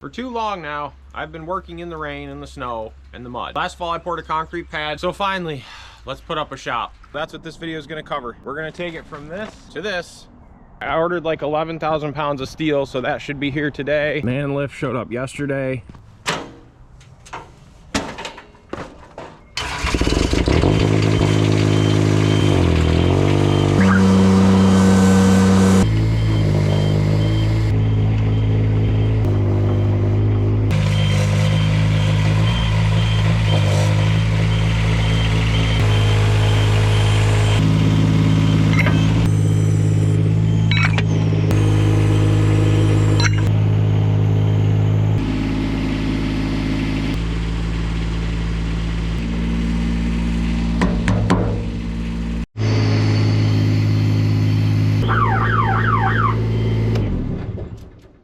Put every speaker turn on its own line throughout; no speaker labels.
For too long now, I've been working in the rain and the snow and the mud. Last fall I poured a concrete pad, so finally, let's put up a shop. That's what this video is gonna cover. We're gonna take it from this to this. I ordered like 11,000 pounds of steel, so that should be here today. Man lift showed up yesterday.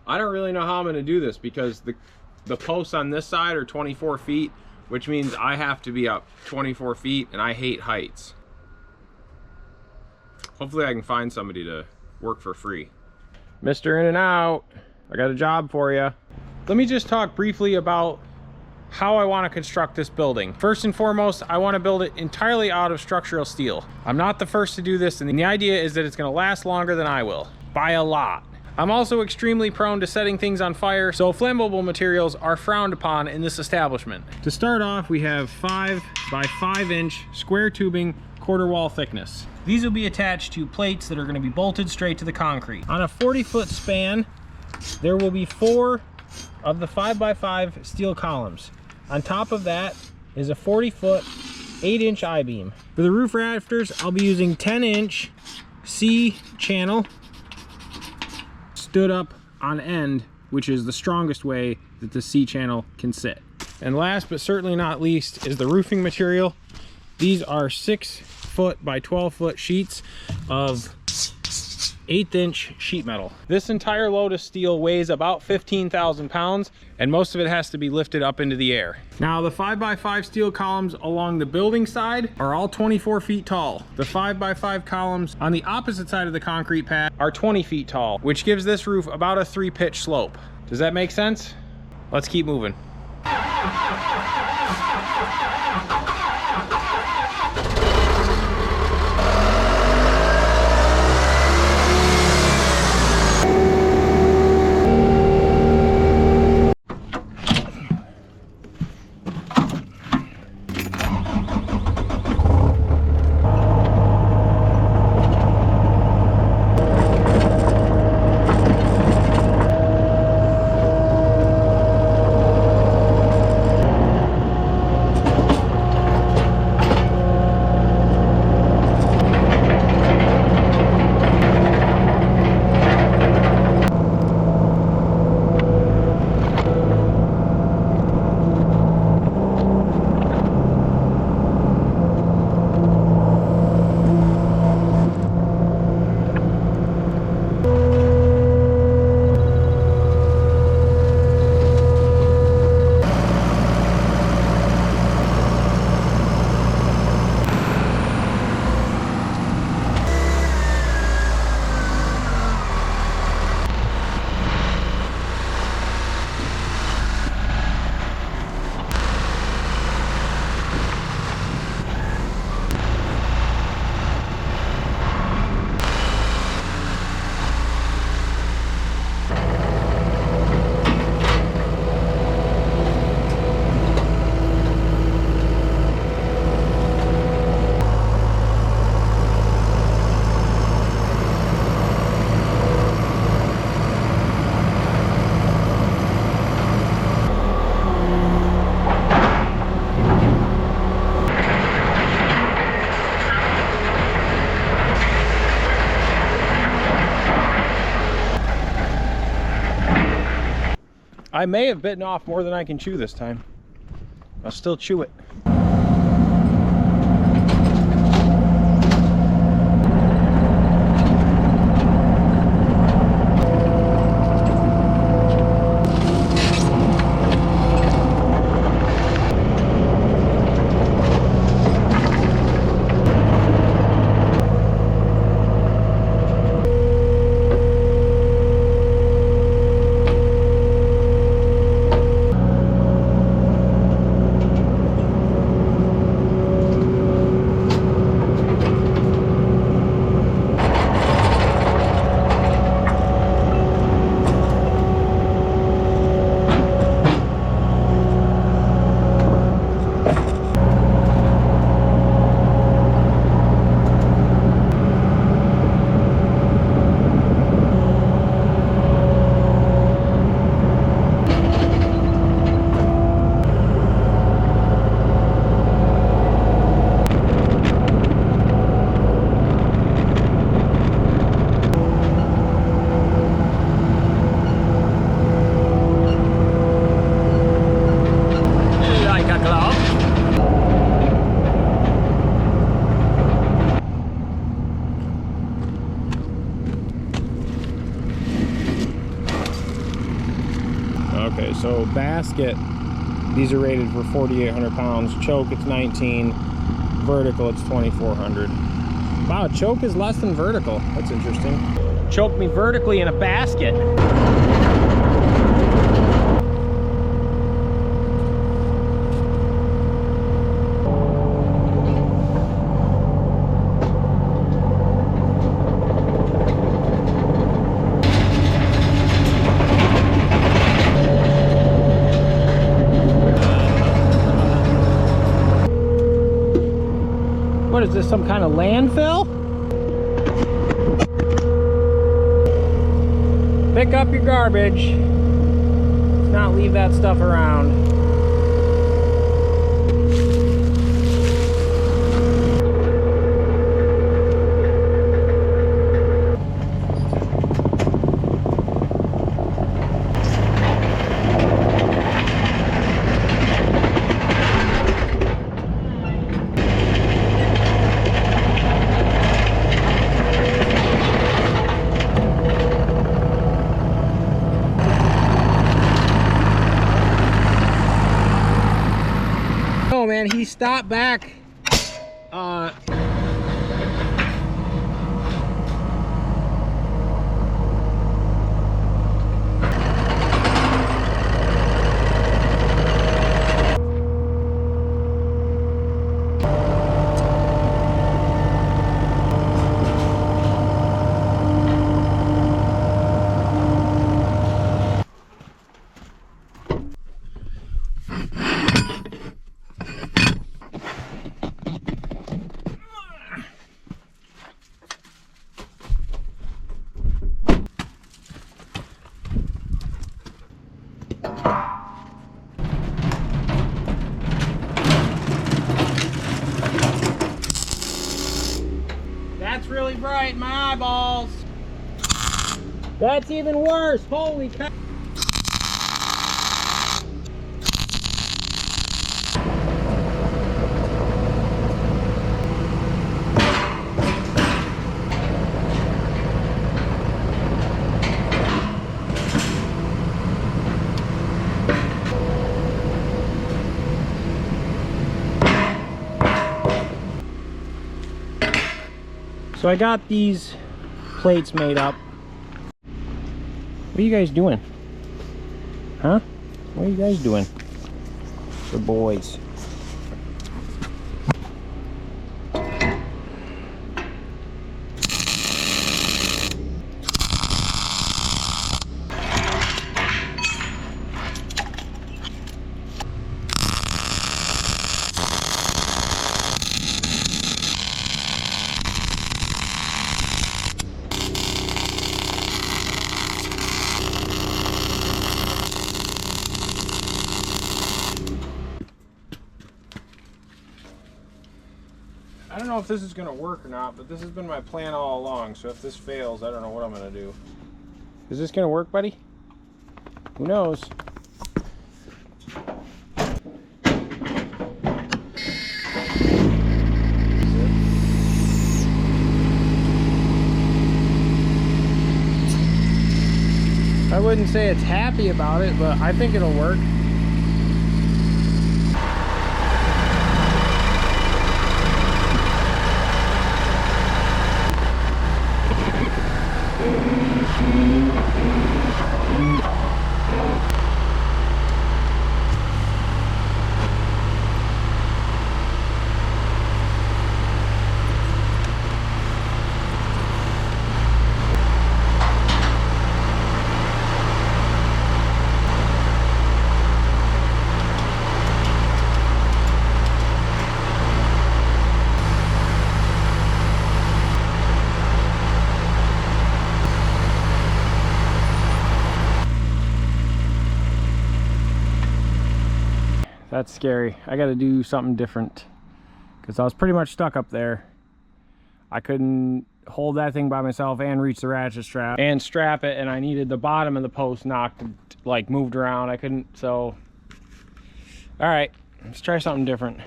I don't really know how I'm going to do this because the posts on this side are 24 feet, which means I have to be up 24 feet, and I hate heights. Hopefully I can find somebody to work for free. Mr. In and Out, I got a job for you. Let me just talk briefly about how I want to construct this building. First and foremost, I want to build it entirely out of structural steel. I'm not the first to do this, and the idea is that it's going to last longer than I will, by a lot. I'm also extremely prone to setting things on fire, so flammable materials are frowned upon in this establishment. To start off, we have 5 by 5 inch square tubing, quarter wall thickness. These will be attached to plates that are going to be bolted straight to the concrete. On a 40-foot span, there will be 4 of the 5 by 5 steel columns. On top of that is a 40-foot, 8-inch I-beam. For the roof rafters, I'll be using 10-inch C channel stood up on end, which is the strongest way that the C channel can sit. And last but certainly not least is the roofing material. These are 6-foot by 12-foot sheets of 1/8-inch sheet metal. This entire load of steel weighs about 15,000 pounds, and most of it has to be lifted up into the air. Now, the 5 by 5 steel columns along the building side are all 24 feet tall. The 5 by 5 columns on the opposite side of the concrete pad are 20 feet tall, which gives this roof about a 3-pitch slope. Does that make sense? Let's keep moving. I may have bitten off more than I can chew this time. I'll still chew it. So basket, these are rated for 4,800 pounds. Choke, it's 19. Vertical, it's 2,400. Wow, choke is less than vertical. That's interesting. Choke me vertically in a basket. What is this, some kind of landfill? Pick up your garbage. Let's not leave that stuff around. Oh man, he stopped back. That's really bright in my eyeballs. That's even worse. Holy cow. So I got these plates made up. What are you guys doing? Huh? What are you guys doing? The boys. I don't know if this is going to work or not, but this has been my plan all along, so if this fails, I don't know what I'm going to do. Is this going to work, buddy? Who knows? I wouldn't say it's happy about it, but I think it'll work. That's scary. I got to do something different because I was pretty much stuck up there. I couldn't hold that thing by myself and reach the ratchet strap and strap it, and I needed the bottom of the post knocked, like moved around. I couldn't, so all right, let's try something different.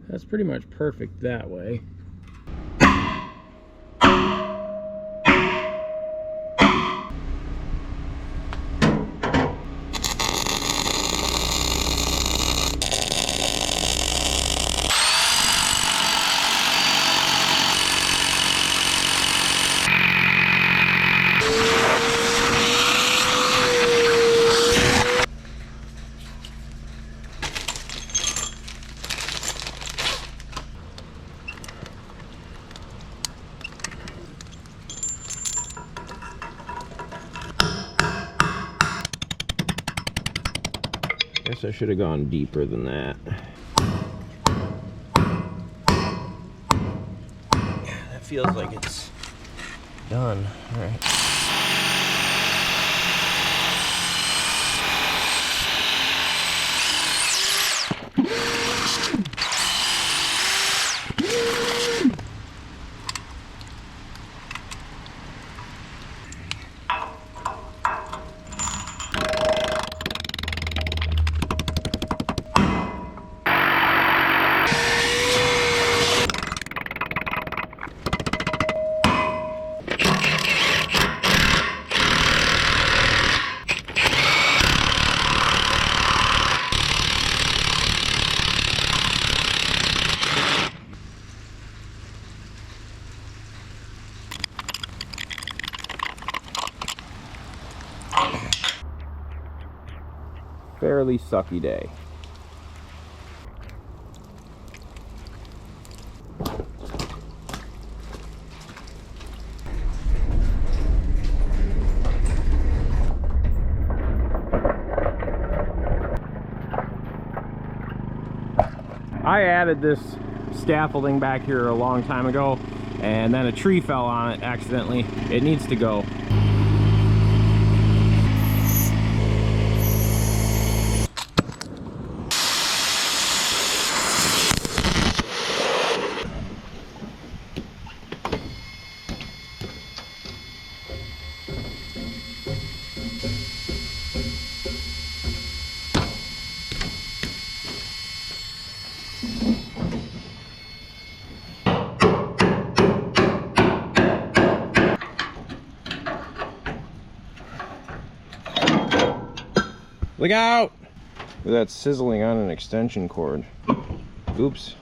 That's pretty much perfect that way. Guess I should have gone deeper than that. That feels like it's done. All right. Fairly sucky day. I added this scaffolding back here a long time ago, and then a tree fell on it accidentally. It needs to go. Look out! Look at that sizzling on an extension cord. Oops.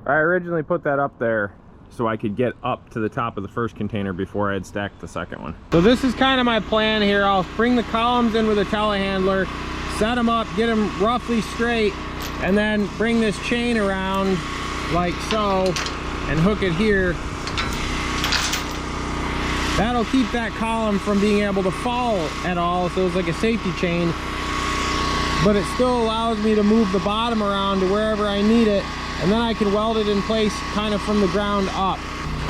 I originally put that up there so I could get up to the top of the first container before I had stacked the second one. So this is kind of my plan here. I'll bring the columns in with a telehandler, set them up, get them roughly straight, and then bring this chain around like so and hook it here. That'll keep that column from being able to fall at all, so it's like a safety chain, but it still allows me to move the bottom around to wherever I need it, and then I can weld it in place kind of from the ground up.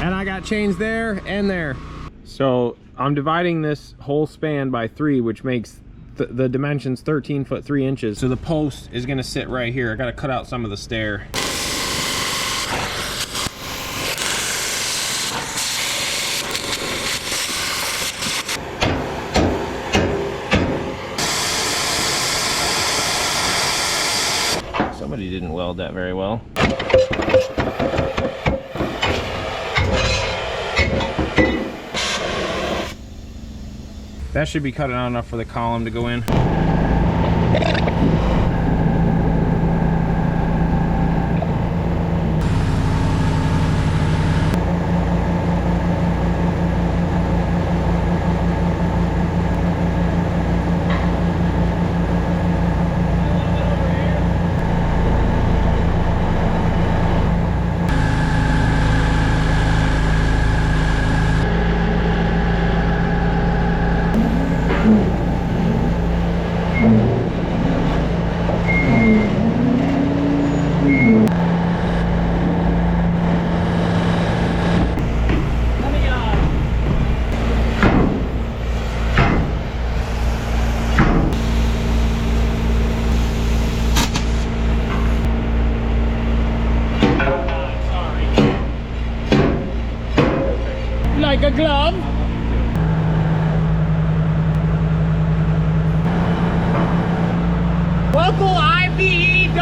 And I got chains there and there. So I'm dividing this whole span by 3, which makes the dimensions 13 foot 3 inches. So the post is gonna sit right here. I gotta cut out some of the stair. Somebody didn't weld that very well. That should be cut out enough for the column to go in. Like a glove. Local IBEWXYZ.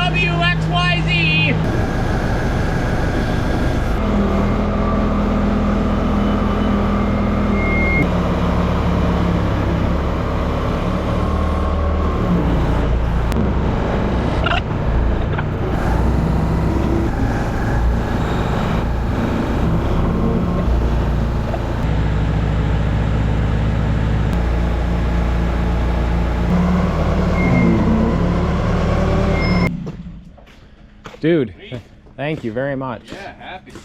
Dude,
Sweet.
thank you very much.
Yeah, happy to.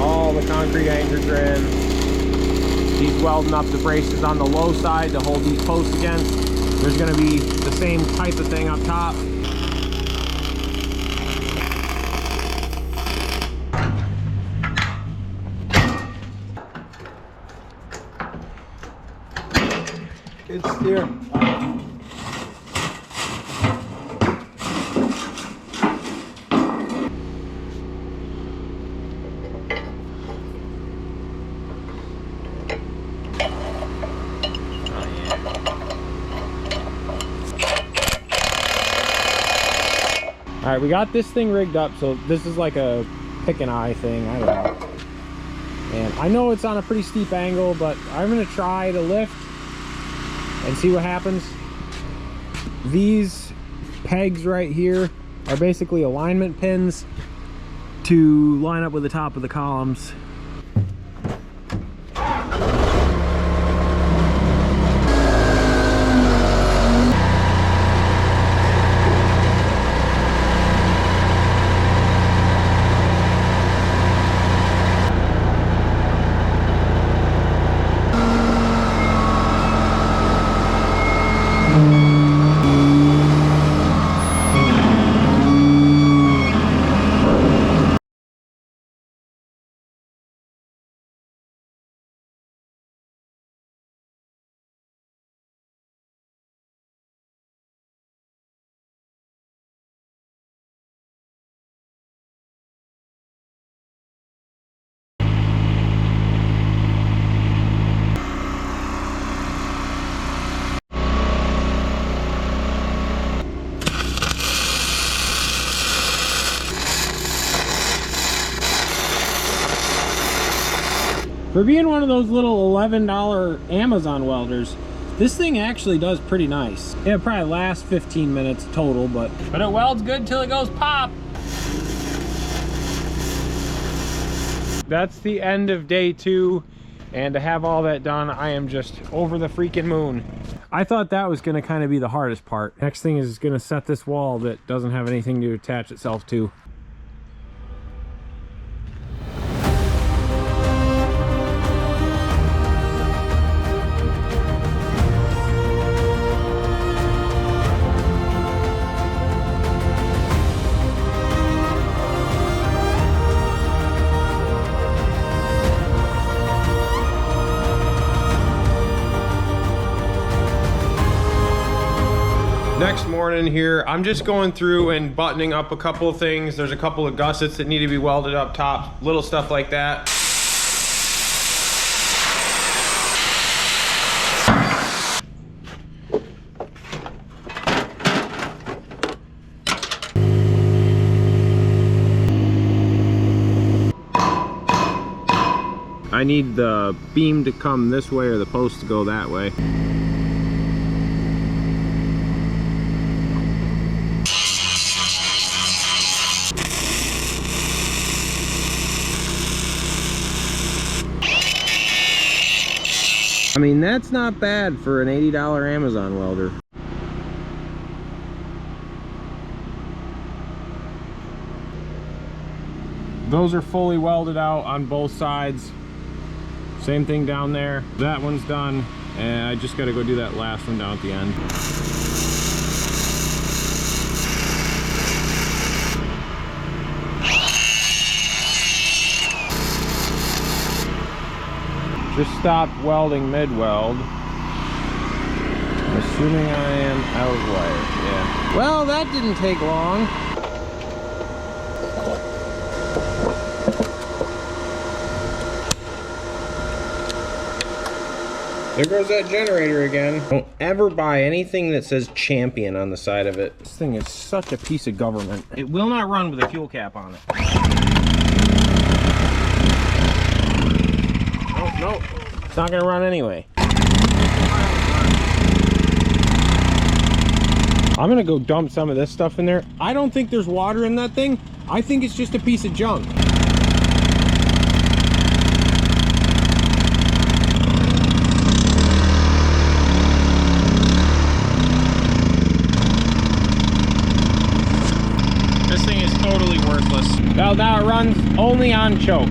All the concrete anchors are in. He's welding up the braces on the low side to hold these posts against. There's going to be the same type of thing up top.
Good steer.
All right, we got this thing rigged up, so this is like a pick an eye thing, I don't know. And I know it's on a pretty steep angle, but I'm gonna try to lift and see what happens. These pegs right here are basically alignment pins to line up with the top of the columns. For being one of those little $11 Amazon welders, this thing actually does pretty nice. It probably lasts 15 minutes total, but it welds good till it goes pop. That's the end of day 2, and to have all that done, I am just over the freaking moon. I thought that was gonna kind of be the hardest part. Next thing is gonna set this wall that doesn't have anything to attach itself to. Next morning here, I'm just going through and buttoning up a couple of things. There's a couple of gussets that need to be welded up top, little stuff like that. I need the beam to come this way or the post to go that way. I mean, that's not bad for an $80 Amazon welder. Those are fully welded out on both sides. Same thing down there. That one's done, and I just gotta go do that last one down at the end. Just stopped welding mid-weld. Assuming I am out of wire, yeah. Well, that didn't take long. There goes that generator again. Don't ever buy anything that says Champion on the side of it. This thing is such a piece of government. It will not run with a fuel cap on it. Nope. It's not gonna run anyway. I'm gonna go dump some of this stuff in there. I don't think there's water in that thing. I think it's just a piece of junk. This thing is totally worthless. Well, now it runs only on choke.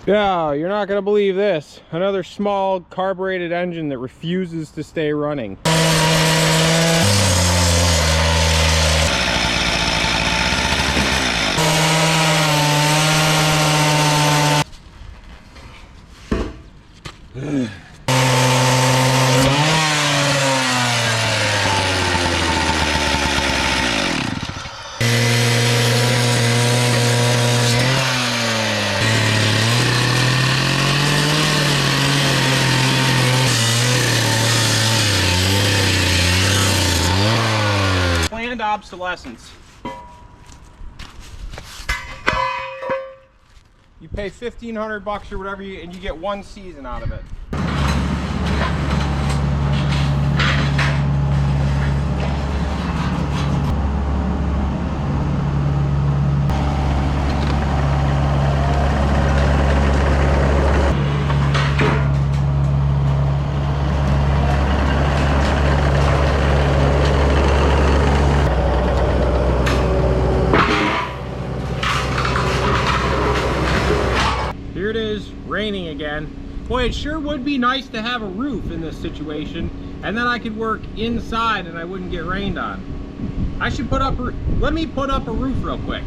Yeah, you're not gonna believe this. Another small carbureted engine that refuses to stay running. Obsolescence. You pay $1,500 or whatever, and you get one season out of it. Here it is, raining again. Boy, it sure would be nice to have a roof in this situation, and then I could work inside and I wouldn't get rained on. I should put up, let me put up a roof real quick.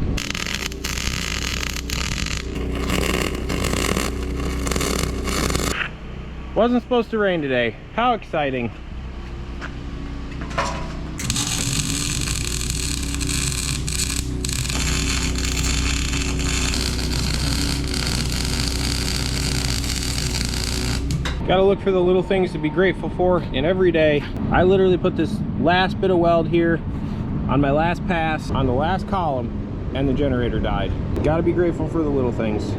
Wasn't supposed to rain today. How exciting. Gotta look for the little things to be grateful for in every day. I literally put this last bit of weld here on my last pass on the last column, and the generator died. Gotta be grateful for the little things.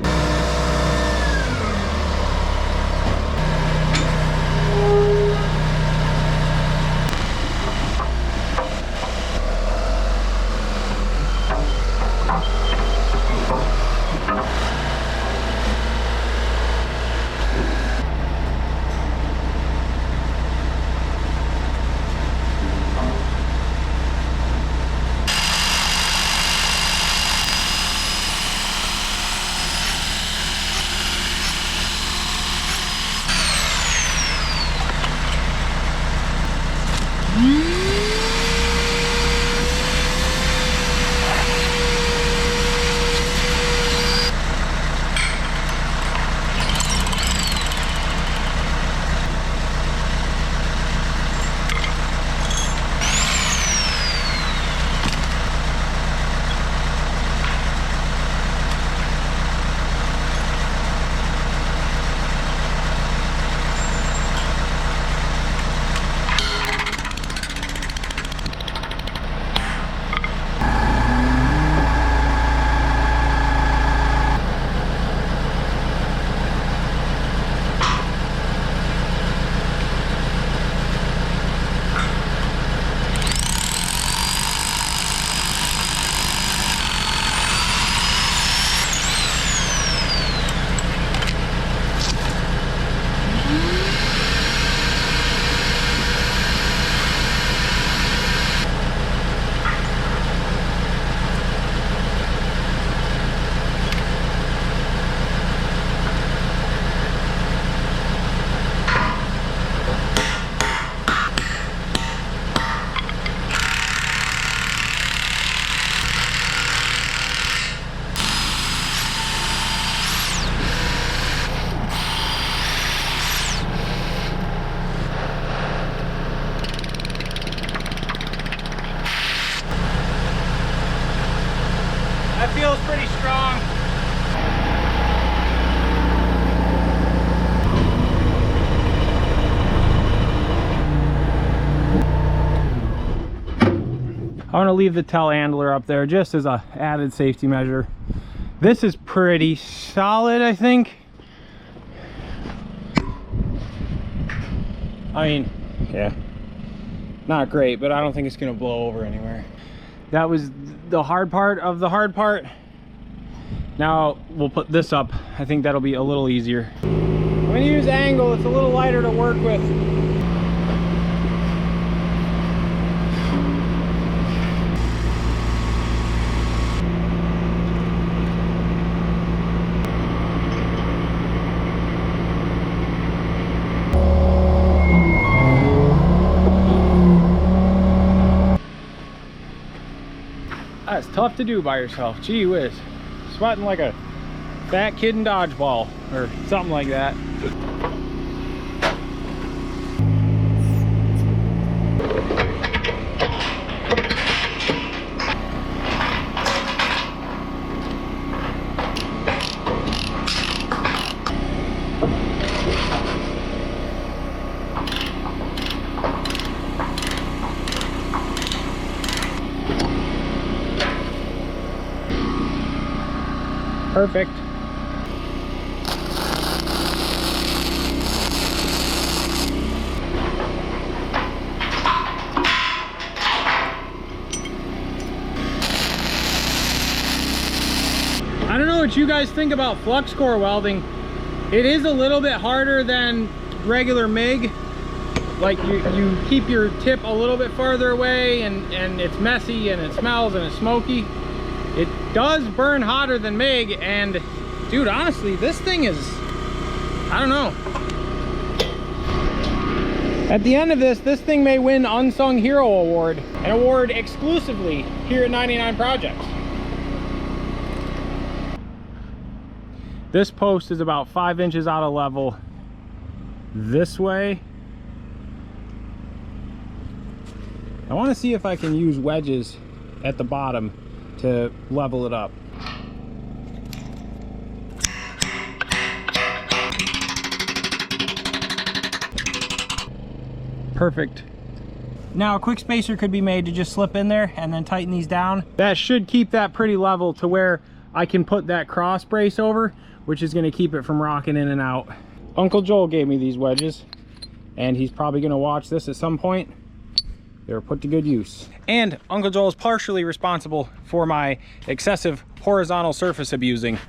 want to leave the telehandler up there just as a added safety measure. This is pretty solid, I think. I mean, yeah, not great, but I don't think it's gonna blow over anywhere. That was the hard part of the hard part. Now we'll put this up. I think that'll be a little easier. I'm gonna use angle. It's a little lighter to work with. That's tough to do by yourself. Gee whiz. Sweating like a fat kid in dodgeball or something like that. Perfect. I don't know what you guys think about flux core welding. It is a little bit harder than regular MIG. Like you keep your tip a little bit farther away and it's messy and it smells and it's smoky. It does burn hotter than MIG, and dude, honestly, this thing is, I don't know. At the end of this thing may win Unsung Hero Award, an award exclusively here at 99 Projects. This post is about 5 inches out of level this way. I want to see if I can use wedges at the bottom to level it up. Perfect. Now a quick spacer could be made to just slip in there and then tighten these down. That should keep that pretty level to where I can put that cross brace over, which is going to keep it from rocking in and out. Uncle Joel gave me these wedges, and he's probably going to watch this at some point. They were put to good use. And Uncle Joel is partially responsible for my excessive horizontal surface abusing.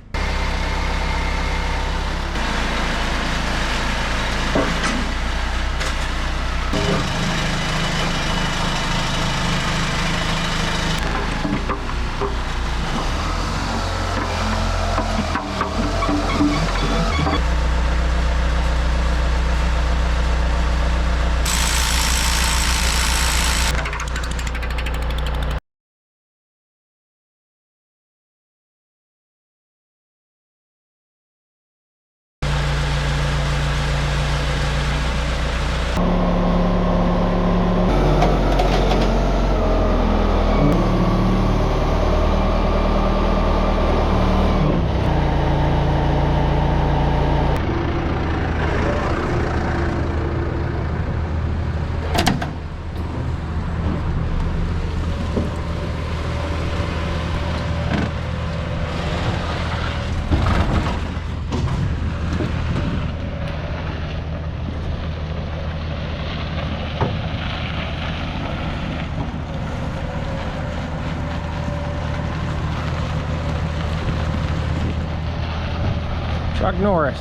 Chuck Norris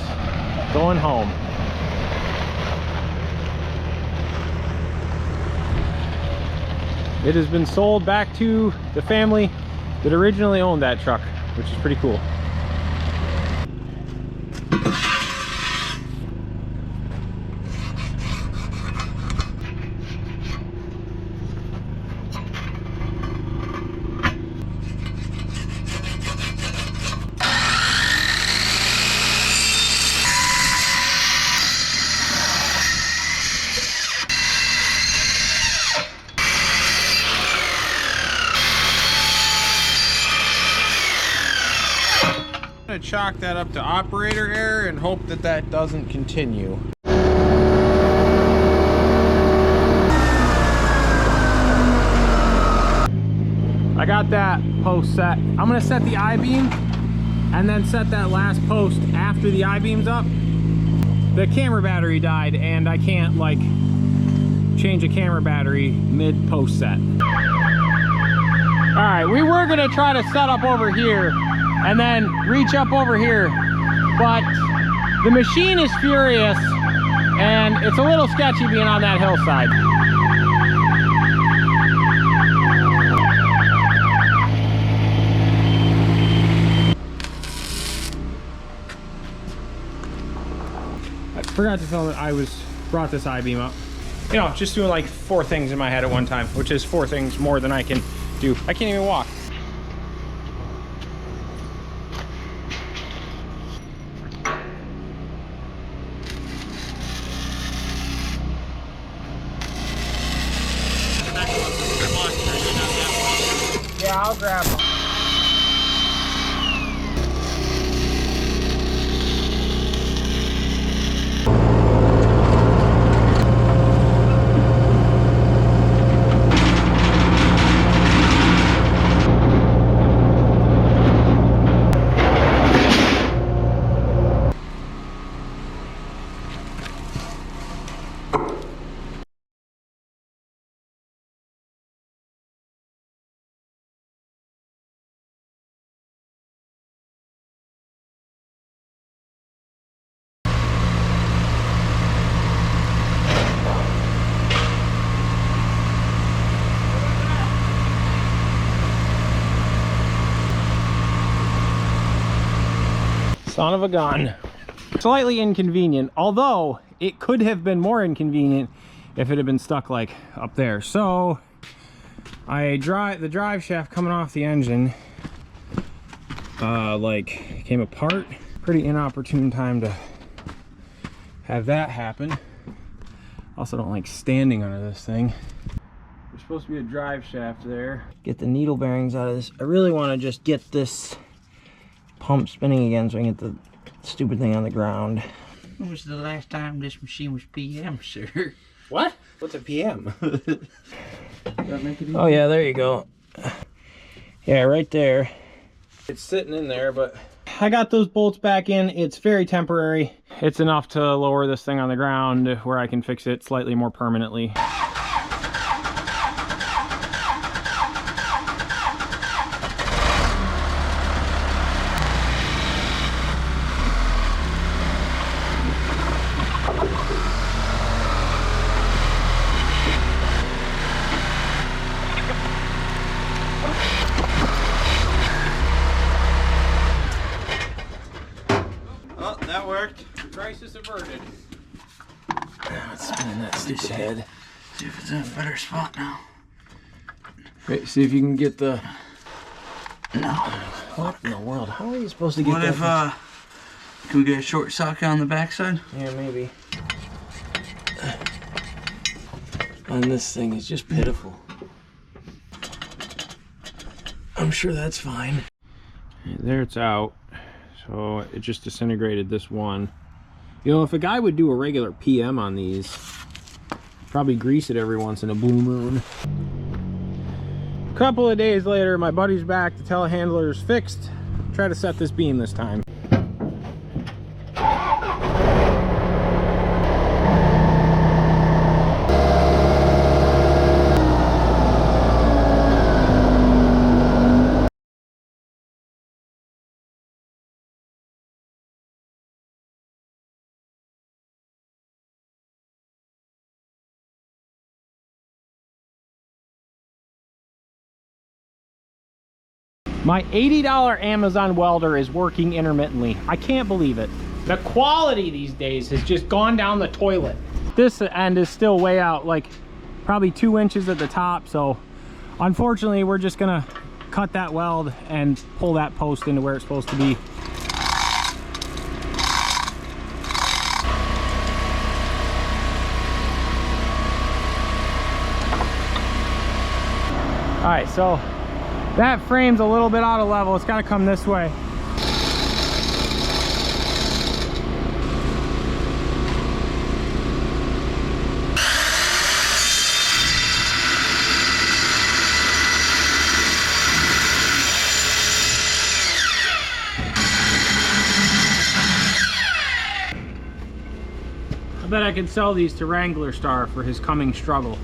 going home. It has been sold back to the family that originally owned that truck, which is pretty cool. I'm gonna chalk that up to operator error and hope that that doesn't continue. I got that post set. I'm gonna set the I-beam and then set that last post after the I-beam's up. The camera battery died and I can't like change a camera battery mid post set. All right, we were gonna try to set up over here and then reach up over here, but the machine is furious and it's a little sketchy being on that hillside. I forgot to tell that I brought this I-beam up. You know, just doing like 4 things in my head at one time, which is 4 things more than I can do. I can't even walk. Yeah, I'll grab them. Son of a gun. Slightly inconvenient, although it could have been more inconvenient if it had been stuck like up there. So the drive shaft coming off the engine like came apart. Pretty inopportune time to have that happen. Also don't like standing under this thing. There's supposed to be a drive shaft there. Get the needle bearings out of this. I really want to just get this pump spinning again so I can get the stupid thing on the ground.
When was the last time this machine was PM, sir?
What? What's a PM?
Oh yeah, there you go.
Yeah, right there. It's sitting in there, but I got those bolts back in. It's very temporary. It's enough to lower this thing on the ground where I can fix it slightly more permanently.
Oh, that worked.
Crisis averted.
Let's spin that stupid head. See if it's in a better spot now.
Wait, see if you can get the...
No.
What in the world? How are you supposed to get
What
that?
if, can we get a short socket on the backside?
Yeah, maybe. And this thing is just pitiful. I'm sure that's fine. There it's out. So it just disintegrated this one. You know, if a guy would do a regular PM on these, probably grease it every once in a blue moon. A couple of days later, my buddy's back. The telehandler's fixed. Try to set this beam this time. My $80 Amazon welder is working intermittently. I can't believe it. The quality these days has just gone down the toilet. This end is still way out, like probably 2 inches at the top. So unfortunately, we're just gonna cut that weld and pull that post into where it's supposed to be. All right, so that frame's a little bit out of level. It's got to come this way. bet I could sell these to Wrangler Star for his coming struggle.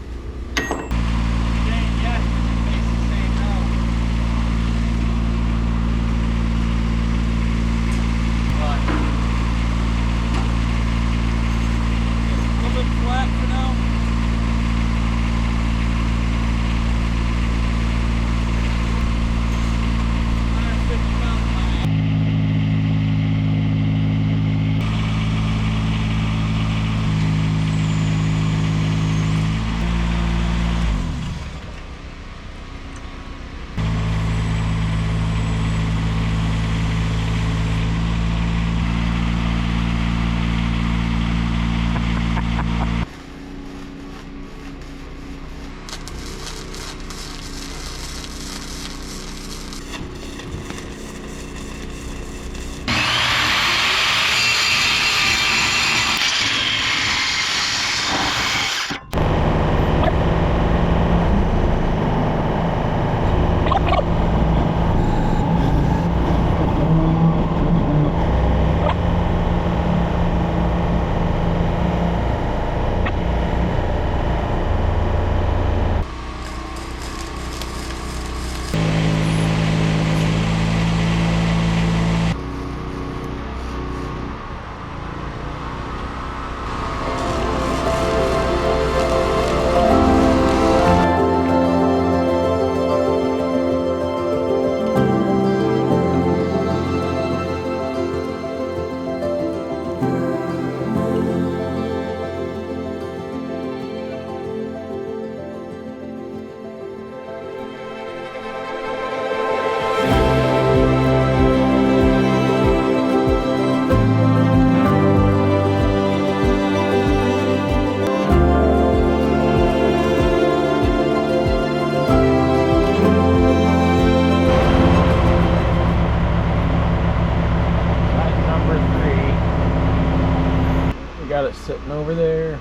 Got it sitting over there.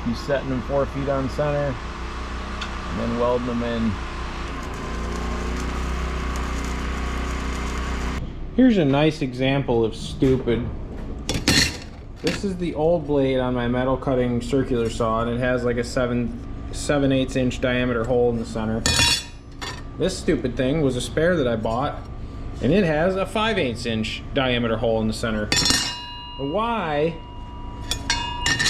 He's setting them 4 feet on center and then welding them in. Here's a nice example of stupid. This is the old blade on my metal cutting circular saw, and it has like a 7/8 inch diameter hole in the center. This stupid thing was a spare that I bought, and it has a 5/8 inch diameter hole in the center. Why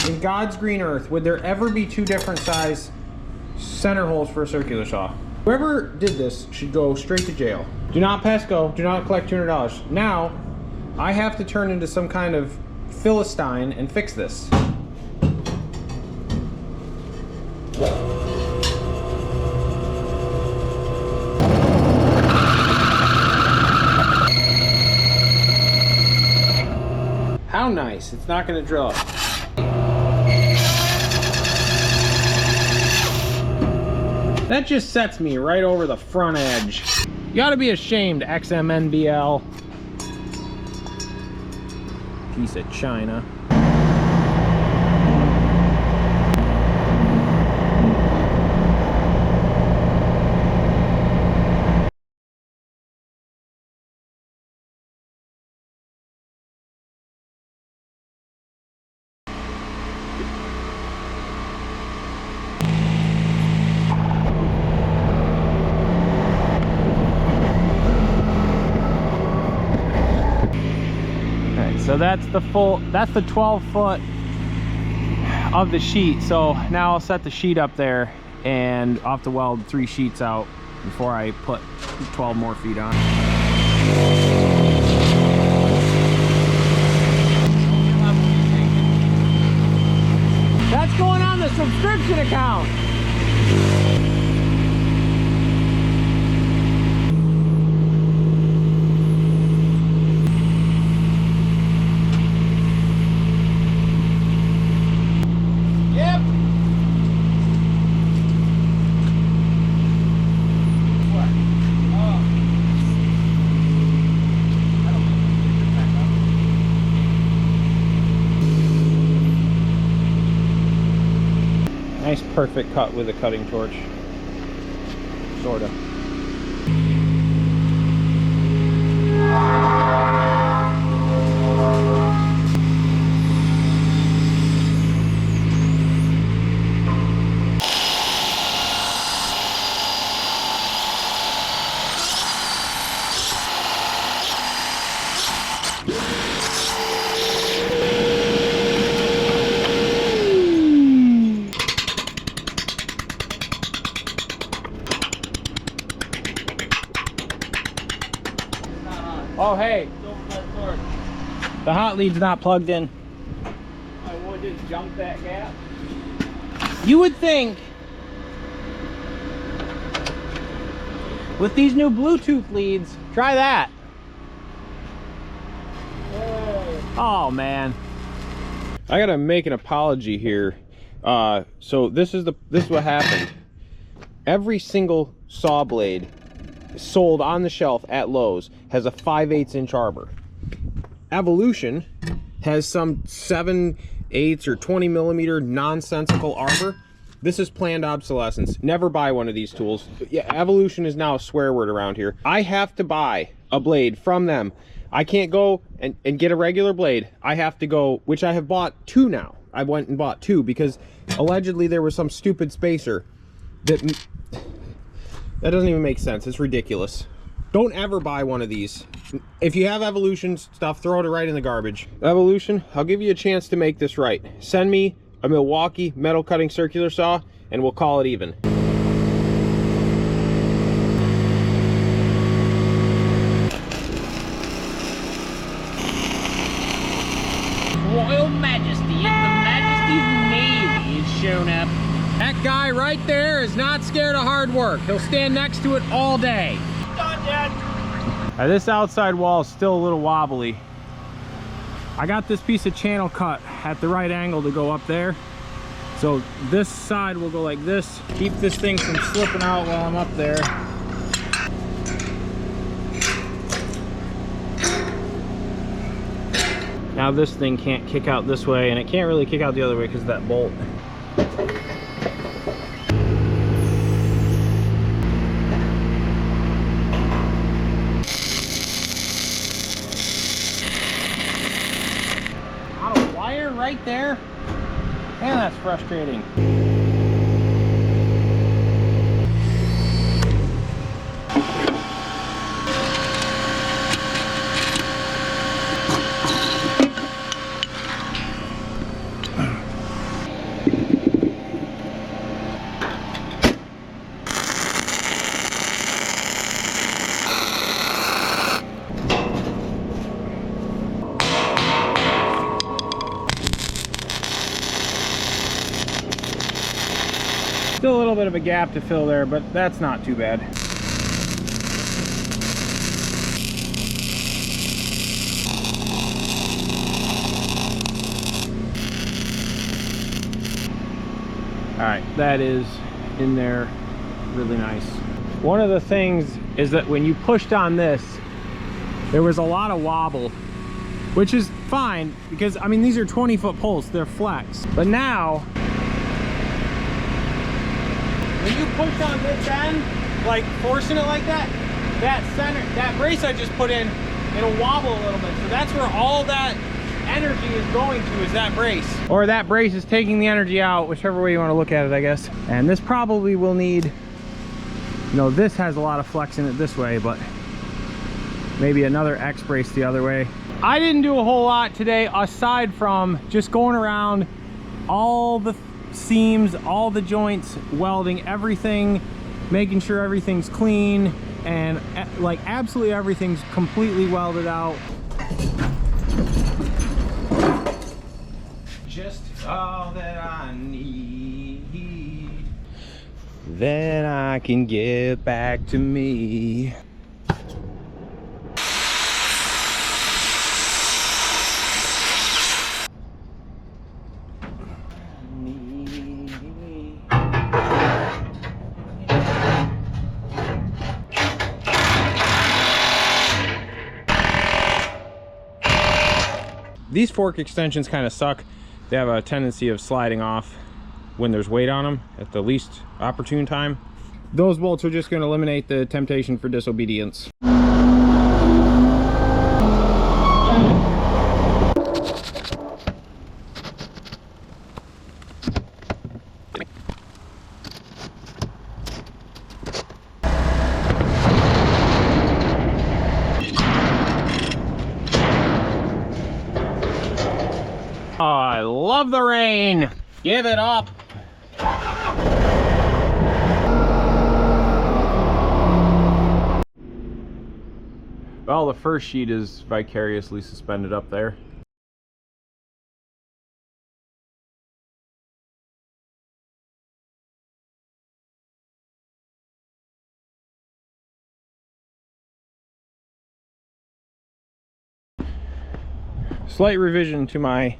in God's green earth would there ever be 2 different size center holes for a circular saw? Whoever did this should go straight to jail. Do not pass go, do not collect $200. Now, I have to turn into some kind of Philistine and fix this. How nice, it's not gonna drill it. That just sets me right over the front edge. You gotta be ashamed, XMNBL. Piece of China. So that's the 12 foot of the sheet. So now I'll set the sheet up there, and I'll have to weld 3 sheets out before I put 12 more feet on. That's going on the subscription account. Nice perfect cut with a cutting torch. Sorta. Oh, hey. The hot lead's not plugged in.
I would just jump that gap.
You would think with these new Bluetooth leads, try that. Oh man. I gotta make an apology here. So this is what happened. Every single saw blade sold on the shelf at Lowe's has a 5/8 inch arbor. Evolution has some 7/8 or 20 millimeter nonsensical arbor. This is planned obsolescence. Never buy one of these tools. Yeah, Evolution is now a swear word around here. I have to buy a blade from them. I can't go and get a regular blade. I have to go, which I have bought 2 now. I went and bought 2 because allegedly there was some stupid spacer that doesn't even make sense. It's ridiculous. Don't ever buy one of these. If you have Evolution stuff, throw it right in the garbage. Evolution, I'll give you a chance to make this right. Send me a Milwaukee metal cutting circular saw and we'll call it even.
Royal Majesty of the Majesty's Navy has shown up.
That guy right there is not scared of hard work. He'll stand next to it all day.
Done, Dad.
This outside wall is still a little wobbly. I got this piece of channel cut at the right angle to go up there. So this side will go like this. Keep this thing from slipping out while I'm up there. Now this thing can't kick out this way, and it can't really kick out the other way because of that bolt. On a wire right there? Man, that's frustrating. Still a little bit of a gap to fill there, but that's not too bad. All right, that is in there really nice. One of the things is that when you pushed on this, there was a lot of wobble, which is fine because, I mean, these are 20-foot posts, they're flex. But now, when you push on this end, like forcing it like that, that brace I just put in, it'll wobble a little bit. So that's where all that energy is going to, is that brace. Or that brace is taking the energy out, whichever way you want to look at it, I guess. And this probably will need, you know, this has a lot of flex in it this way, but maybe another X brace the other way. I didn't do a whole lot today aside from just going around all the seams, all the joints, welding everything, making sure everything's clean, and like absolutely everything's completely welded out. Just all that I need, then I can get back to me. These fork extensions kind of suck. They have a tendency of sliding off when there's weight on them at the least opportune time. Those bolts are just going to eliminate the temptation for disobedience. Oh, I love the rain. Give it up. Well, the first sheet is vicariously suspended up there. Slight revision to my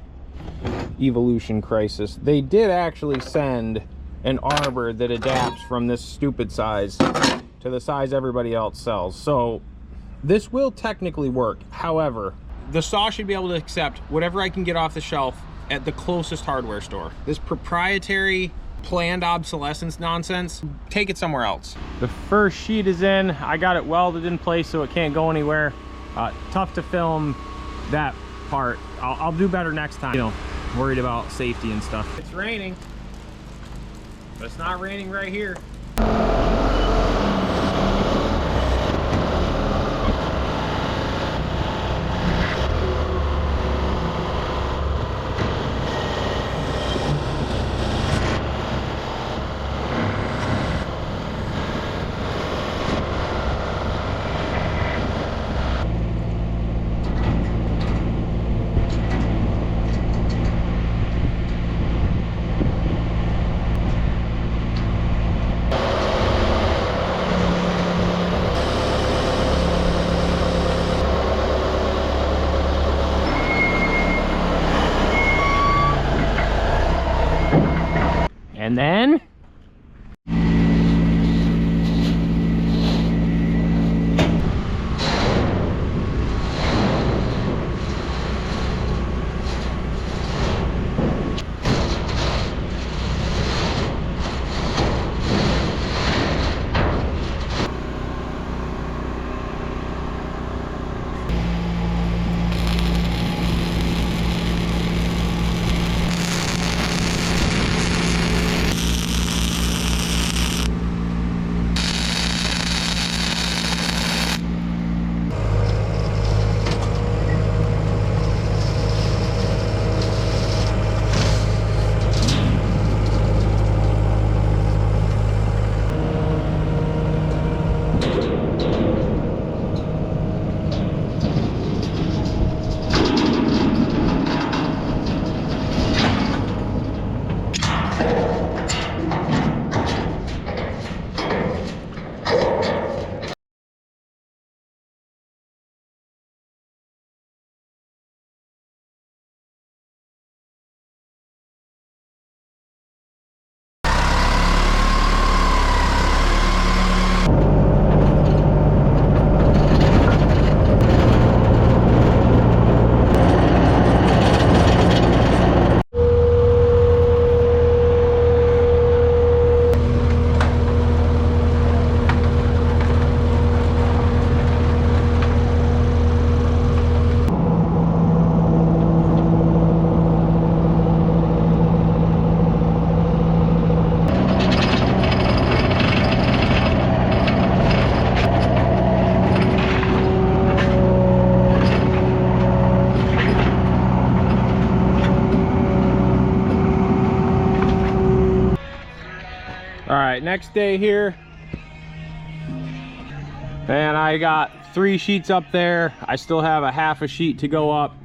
evolution crisis. They did actually send an arbor that adapts from this stupid size to the size everybody else sells. So this will technically work. However, the saw should be able to accept whatever I can get off the shelf at the closest hardware store. This proprietary planned obsolescence nonsense, take it somewhere else. The first sheet is in. I got it welded in place so it can't go anywhere. Tough to film that part. I'll do better next time. You know, worried about safety and stuff. It's raining, but it's not raining right here. And then next day here, and I got 3 sheets up there. I still have a half a sheet to go up.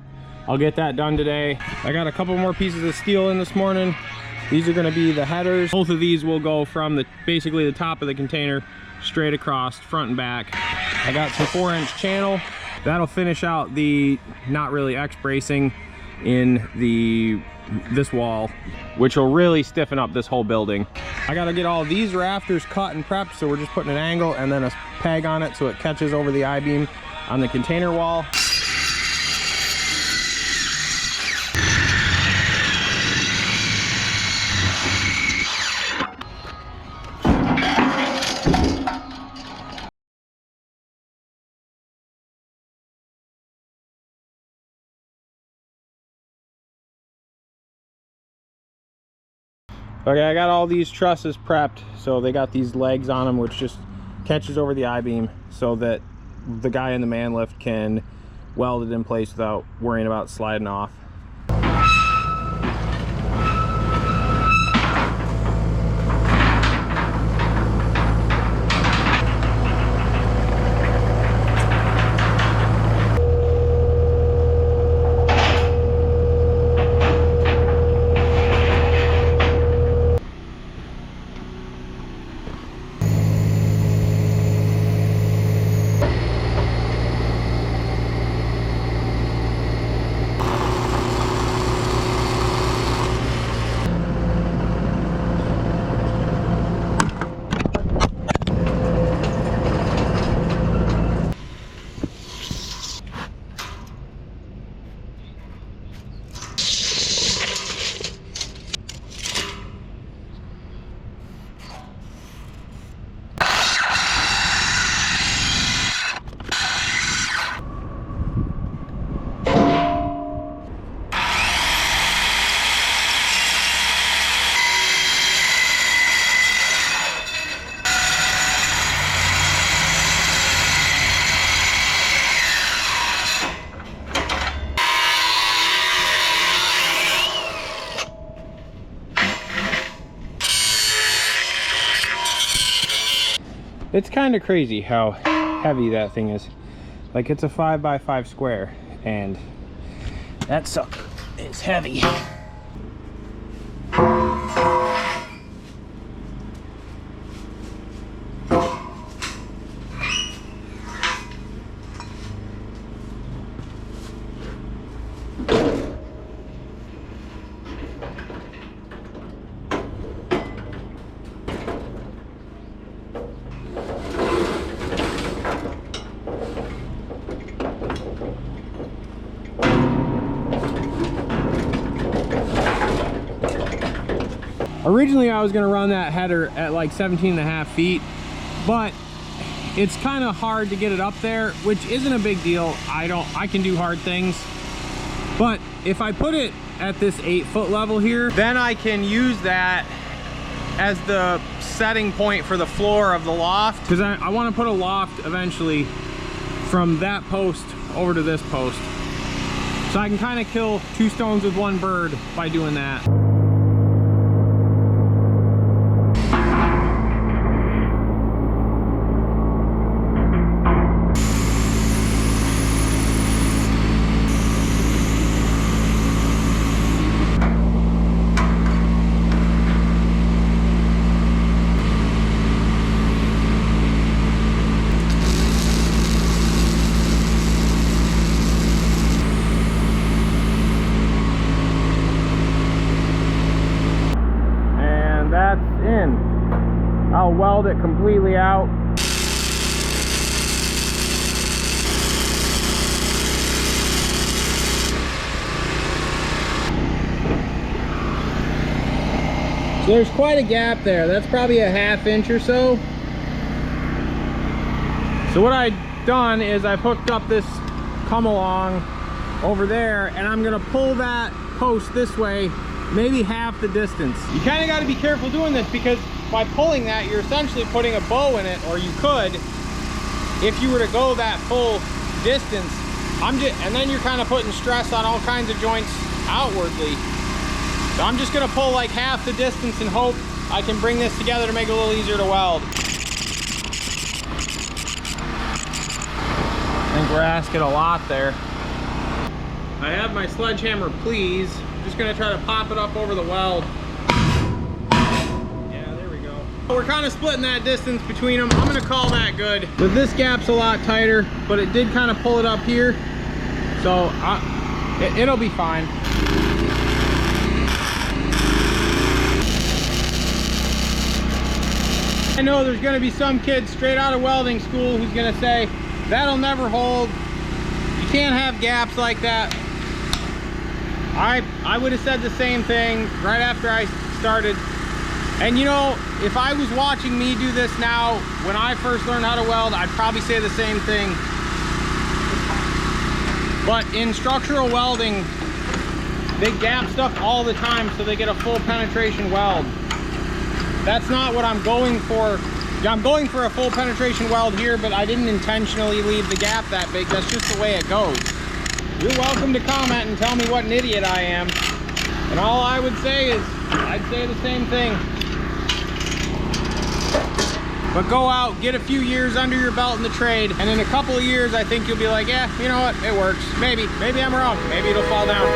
I'll get that done today. I got a couple more pieces of steel in this morning. These are going to be the headers. Both of these will go from basically the top of the container straight across front and back. I got some 4-inch channel. That'll finish out the not really X bracing in this wall, which will really stiffen up this whole building. I got to get all these rafters cut and prepped, so we're just putting an angle and then a peg on it so it catches over the I-beam on the container wall. Okay, I got all these trusses prepped, so they got these legs on them which just catches over the I-beam so that the guy in the man lift can weld it in place without worrying about sliding off. It's kind of crazy how heavy that thing is. Like, it's a 5x5 square, and that sucker is heavy. Originally, I was gonna run that header at like 17.5 feet, but it's kind of hard to get it up there, which isn't a big deal. I can do hard things. But if I put it at this 8-foot level here, then I can use that as the setting point for the floor of the loft, because I want to put a loft eventually from that post over to this post. So I can kind of kill 2 stones with 1 bird by doing that. I'll weld it completely out. So there's quite a gap there. That's probably a 1/2 inch or so. So what I've done is I've hooked up this come along over there, and I'm gonna pull that post this way, maybe half the distance. You kind of got to be careful doing this, because by pulling that, you're essentially putting a bow in it, or you could, if you were to go that full distance. And then you're kind of putting stress on all kinds of joints outwardly. So I'm just gonna pull like half the distance and hope I can bring this together to make it a little easier to weld. I think we're asking a lot there. I have my sledgehammer, please. I'm just gonna try to pop it up over the weld. We're kind of splitting that distance between them. I'm gonna call that good. But this gap's a lot tighter, but it did kind of pull it up here. So it'll be fine. I know there's gonna be some kid straight out of welding school who's gonna say, that'll never hold. You can't have gaps like that. I would have said the same thing right after I started. And you know, if I was watching me do this now, when I first learned how to weld, I'd probably say the same thing. But in structural welding, they gap stuff all the time so they get a full penetration weld. That's not what I'm going for. I'm going for a full penetration weld here, but I didn't intentionally leave the gap that big. That's just the way it goes. You're welcome to comment and tell me what an idiot I am. And all I would say is, I'd say the same thing. But go out, get a few years under your belt in the trade, and in a couple of years, I think you'll be like, yeah, you know what, it works. Maybe I'm wrong. Maybe it'll fall down.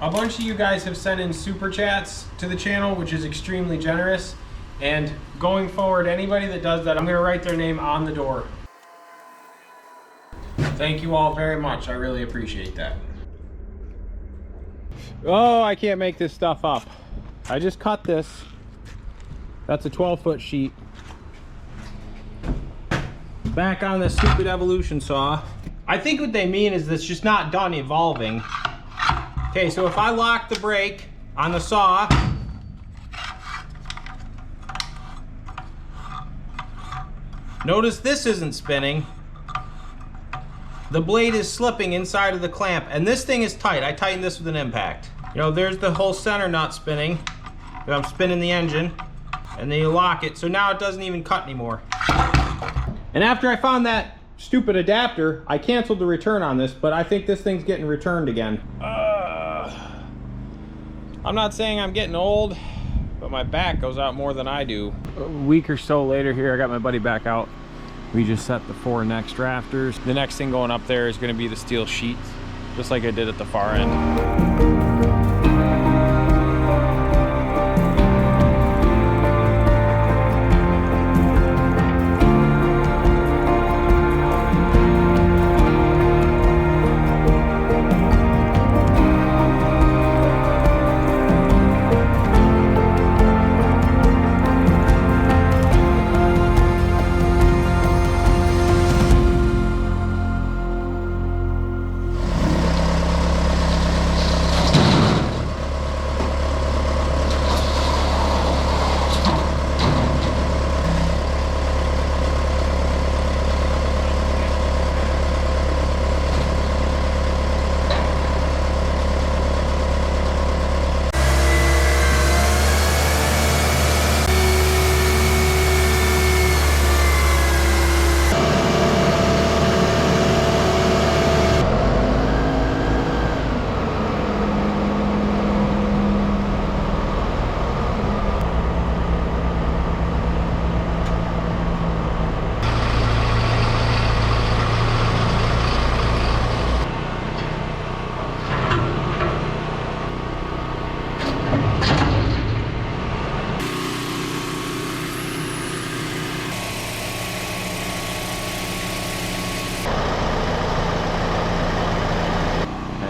A bunch of you guys have sent in super chats to the channel, which is extremely generous. And going forward, anybody that does that, I'm going to write their name on the door. Thank you all very much. I really appreciate that. Oh, I can't make this stuff up. I just cut this. That's a 12-foot sheet. Back on this stupid evolution saw. I think what they mean is it's just not done evolving. Okay, so if I lock the brake on the saw, notice this isn't spinning. The blade is slipping inside of the clamp, and this thing is tight. I tightened this with an impact. You know, there's the whole center nut spinning. I'm spinning the engine, and then you lock it, so now it doesn't even cut anymore. And after I found that stupid adapter, I canceled the return on this, but I think this thing's getting returned again. I'm not saying I'm getting old, but my back goes out more than I do. A week or so later here, I got my buddy back out. We just set the 4 next rafters. The next thing going up there is going to be the steel sheets, just like I did at the far end.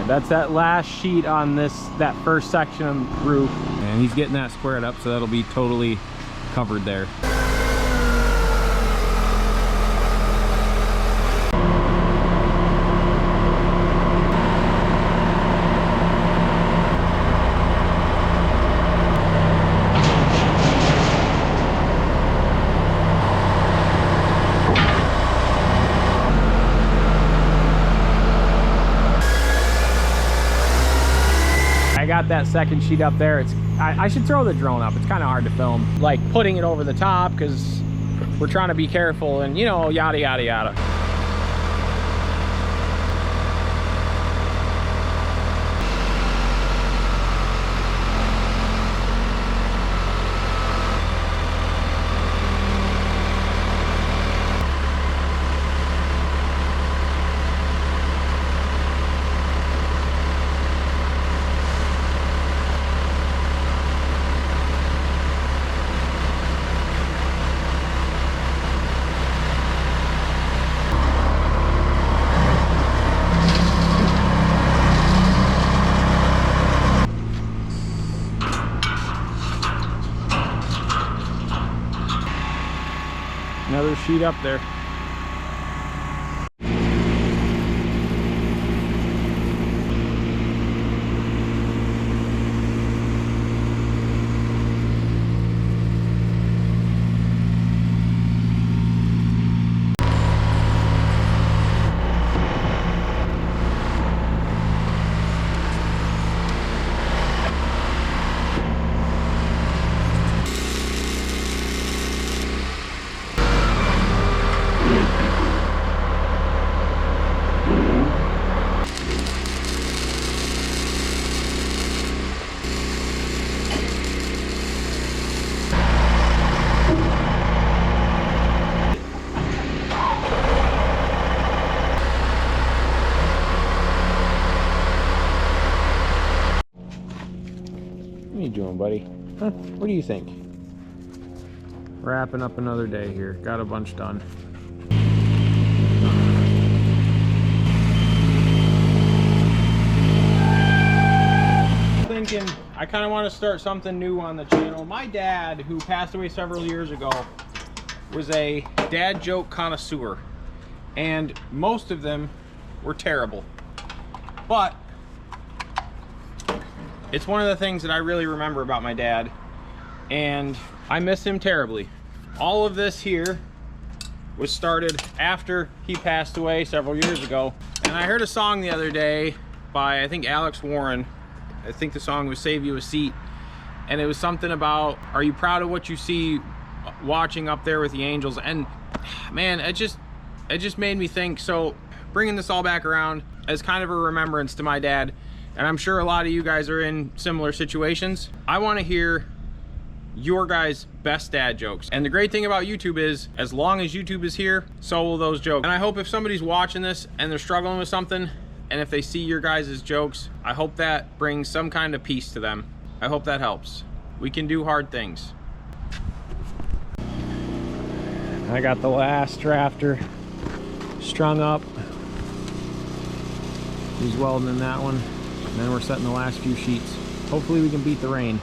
That's that last sheet on that first section of the roof, and he's getting that squared up so that'll be totally covered there. I got that second sheet up there. I should throw the drone up. It's kind of hard to film, like putting it over the top, because we're trying to be careful and, you know, yada yada yada. Another sheet up there. What are you doing, buddy? Huh? What do you think? Wrapping up another day here. Got a bunch done. Thinking I kind of want to start something new on the channel. My dad, who passed away several years ago, was a dad joke connoisseur, and most of them were terrible. But it's one of the things that I really remember about my dad, and I miss him terribly. All of this here was started after he passed away several years ago, and I heard a song the other day by, I think, Alex Warren. I think the song was Save You a Seat, and it was something about, are you proud of what you see watching up there with the Angels? And man, it just made me think. So bringing this all back around as kind of a remembrance to my dad, and I'm sure a lot of you guys are in similar situations. I want to hear your guys' best dad jokes. And the great thing about YouTube is, as long as YouTube is here, so will those jokes. And I hope if somebody's watching this and they're struggling with something, and if they see your guys' jokes, I hope that brings some kind of peace to them. I hope that helps. We can do hard things. I got the last rafter strung up. He's welding that one. And then we're setting the last few sheets. Hopefully we can beat the rain.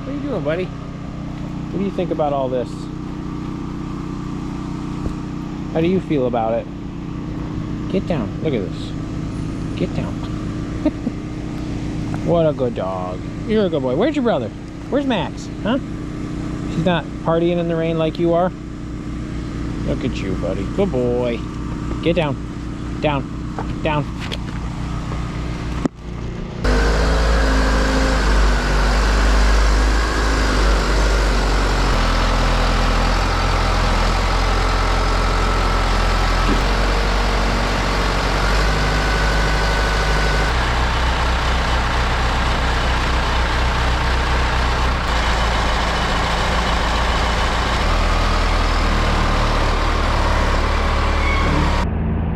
What are you doing, buddy? What do you think about all this? How do you feel about it? Get down. Look at this. Get down. What a good dog. You're a good boy. Where's your brother? Where's Max? Huh? She's not partying in the rain like you are? Look at you, buddy. Good boy. Get down. Down. Down.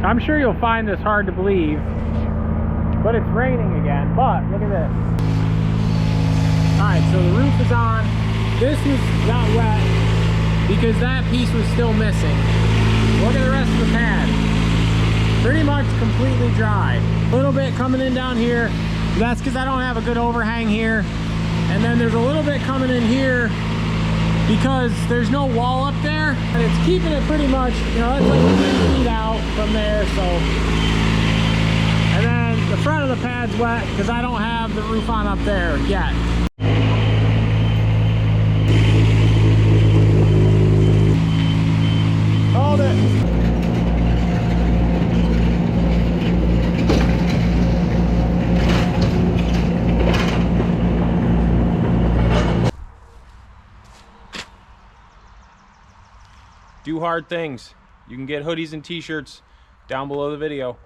I'm sure you'll find this hard to believe, but it's raining again. But look at this. Alright, so the roof is on. This got wet because that piece was still missing. Look at the rest of the pad. Pretty much completely dry. A little bit coming in down here. That's because I don't have a good overhang here. And then there's a little bit coming in here because there's no wall up there, and it's keeping it pretty much, you know, it's like 3 feet out from there. So, and then the front of the pad's wet because I don't have the roof on up there yet. Hold it. Do hard things. You can get hoodies and t-shirts down below the video.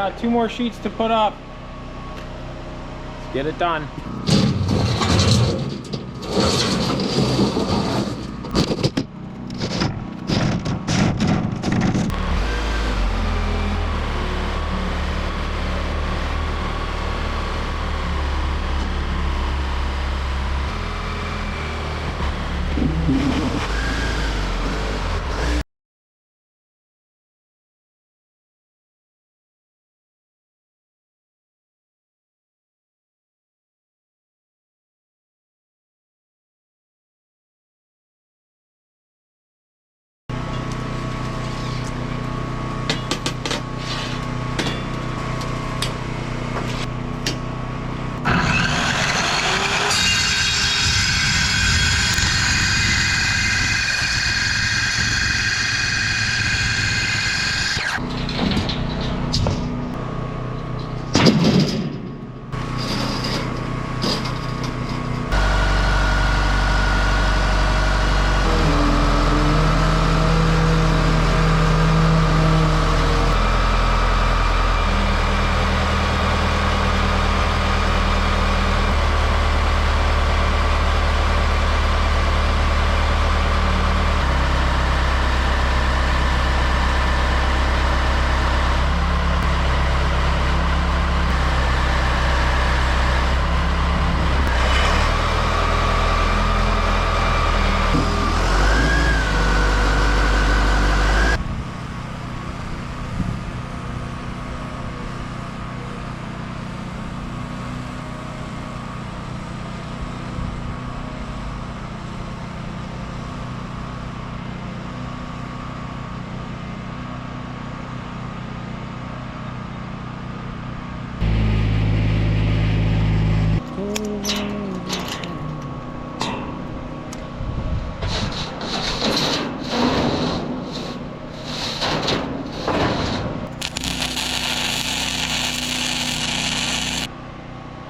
got 2 more sheets to put up. Let's get it done.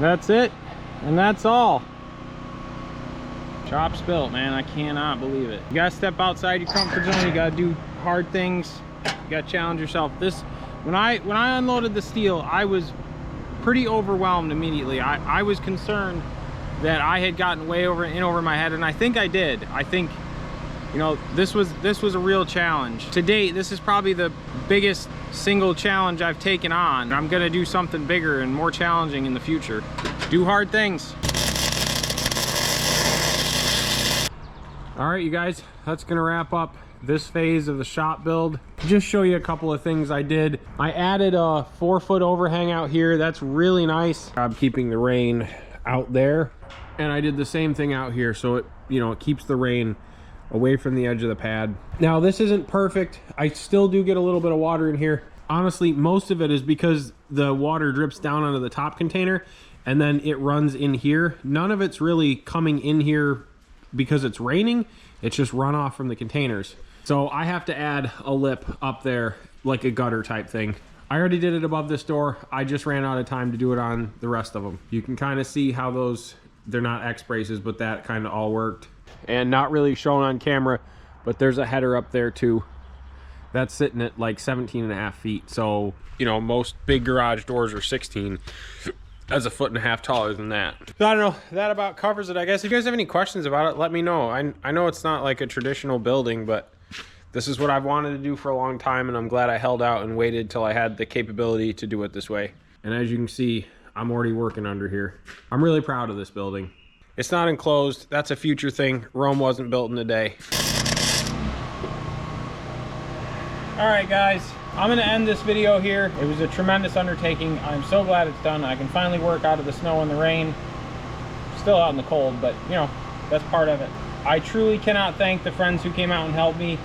That's it, and that's all. Chop's built, man. I cannot believe it. You gotta step outside your comfort zone. You gotta do hard things. You gotta challenge yourself. When I unloaded the steel, I was pretty overwhelmed immediately. I was concerned that I had gotten way over my head, and I think I did. I think, you know, this was a real challenge. To date, this is probably the biggest single challenge I've taken on. I'm gonna do something bigger and more challenging in the future. Do hard things. All right, you guys, that's gonna wrap up this phase of the shop build. Just show you a couple of things I did. I added a 4-foot overhang out here. That's really nice. I'm keeping the rain out there. And I did the same thing out here, so it, you know, it keeps the rain away from the edge of the pad. Now, this isn't perfect. I still do get a little bit of water in here. Honestly, most of it is because the water drips down onto the top container and then it runs in here. None of it's really coming in here because it's raining. It's just runoff from the containers. So I have to add a lip up there, like a gutter type thing. I already did it above this door. I just ran out of time to do it on the rest of them. You can kind of see how those, they're not X braces, but that kind of all worked. And not really shown on camera, but there's a header up there too. That's sitting at like 17.5 feet. So, you know, most big garage doors are 16. That's 1.5 feet taller than that. So I don't know, that about covers it, I guess. If you guys have any questions about it, let me know. I know it's not like a traditional building, but this is what I've wanted to do for a long time, and I'm glad I held out and waited till I had the capability to do it this way. And as you can see, I'm already working under here. I'm really proud of this building. It's not enclosed. That's a future thing. Rome wasn't built in a day. All right, guys, I'm gonna end this video here. It was a tremendous undertaking. I'm so glad it's done. I can finally work out of the snow and the rain. Still out in the cold, but you know, that's part of it. I truly cannot thank the friends who came out and helped me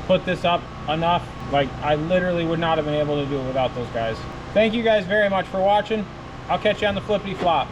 put this up enough. Like, I literally would not have been able to do it without those guys. Thank you guys very much for watching. I'll catch you on the flippity flop.